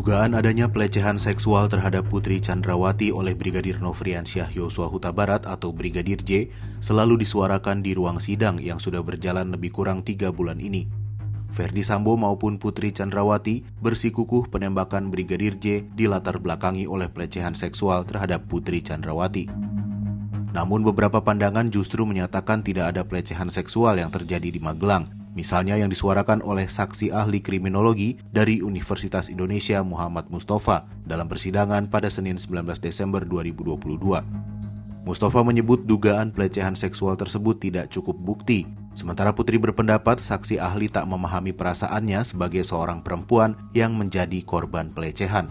Dugaan adanya pelecehan seksual terhadap Putri Chandrawati oleh Brigadir Nofriansyah Yosua Huta Barat atau Brigadir J selalu disuarakan di ruang sidang yang sudah berjalan lebih kurang 3 bulan ini. Ferdy Sambo maupun Putri Chandrawati bersikukuh penembakan Brigadir J dilatar belakangi oleh pelecehan seksual terhadap Putri Chandrawati. Namun beberapa pandangan justru menyatakan tidak ada pelecehan seksual yang terjadi di Magelang. Misalnya yang disuarakan oleh saksi ahli kriminologi dari Universitas Indonesia Muhammad Mustafa dalam persidangan pada Senin 19 Desember 2022. Mustafa menyebut dugaan pelecehan seksual tersebut tidak cukup bukti. Sementara Putri berpendapat saksi ahli tak memahami perasaannya sebagai seorang perempuan yang menjadi korban pelecehan.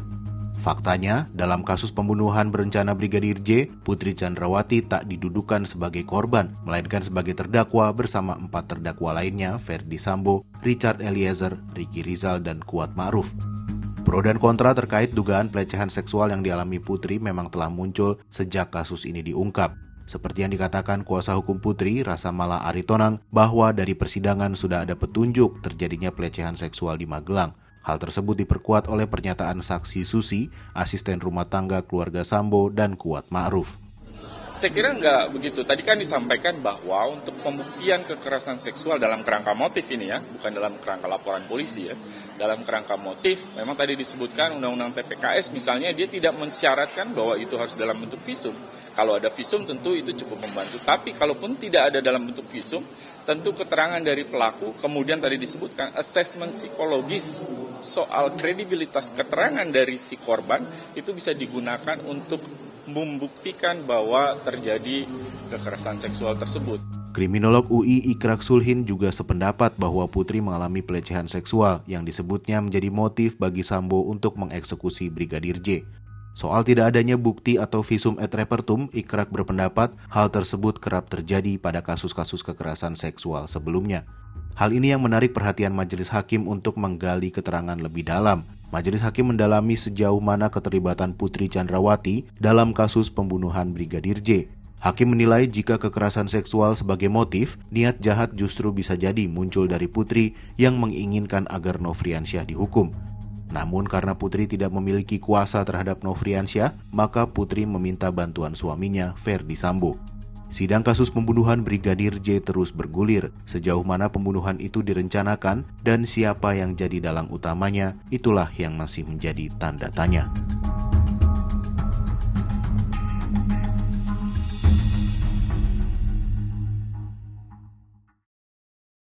Faktanya, dalam kasus pembunuhan berencana Brigadir J, Putri Chandrawati tak didudukan sebagai korban, melainkan sebagai terdakwa bersama 4 terdakwa lainnya, Ferdy Sambo, Richard Eliezer, Ricky Rizal, dan Kuat Ma'ruf. Pro dan kontra terkait dugaan pelecehan seksual yang dialami Putri memang telah muncul sejak kasus ini diungkap. Seperti yang dikatakan kuasa hukum Putri, Rasamala Aritonang, bahwa dari persidangan sudah ada petunjuk terjadinya pelecehan seksual di Magelang. Hal tersebut diperkuat oleh pernyataan saksi Susi, asisten rumah tangga keluarga Sambo, dan Kuat Ma'ruf. Saya kira nggak begitu. Tadi kan disampaikan bahwa untuk pembuktian kekerasan seksual dalam kerangka motif ini ya, bukan dalam kerangka laporan polisi ya. Dalam kerangka motif, memang tadi disebutkan Undang-Undang TPKS misalnya dia tidak mensyaratkan bahwa itu harus dalam bentuk visum. Kalau ada visum tentu itu cukup membantu. Tapi kalaupun tidak ada dalam bentuk visum, tentu keterangan dari pelaku, kemudian tadi disebutkan asesmen psikologis soal kredibilitas keterangan dari si korban, itu bisa digunakan untuk membuktikan bahwa terjadi kekerasan seksual tersebut. Kriminolog UI Ikrak Sulhin juga sependapat bahwa Putri mengalami pelecehan seksual yang disebutnya menjadi motif bagi Sambo untuk mengeksekusi Brigadir J. Soal tidak adanya bukti atau visum et repertum, Ikrak berpendapat hal tersebut kerap terjadi pada kasus-kasus kekerasan seksual sebelumnya. Hal ini yang menarik perhatian majelis hakim untuk menggali keterangan lebih dalam. Majelis hakim mendalami sejauh mana keterlibatan Putri Chandrawati dalam kasus pembunuhan Brigadir J. Hakim menilai jika kekerasan seksual sebagai motif, niat jahat justru bisa jadi muncul dari Putri yang menginginkan agar Nofriansyah dihukum. Namun karena Putri tidak memiliki kuasa terhadap Nofriansyah, maka Putri meminta bantuan suaminya, Ferdy Sambo. Sidang kasus pembunuhan Brigadir J terus bergulir. Sejauh mana pembunuhan itu direncanakan dan siapa yang jadi dalang utamanya, itulah yang masih menjadi tanda tanya.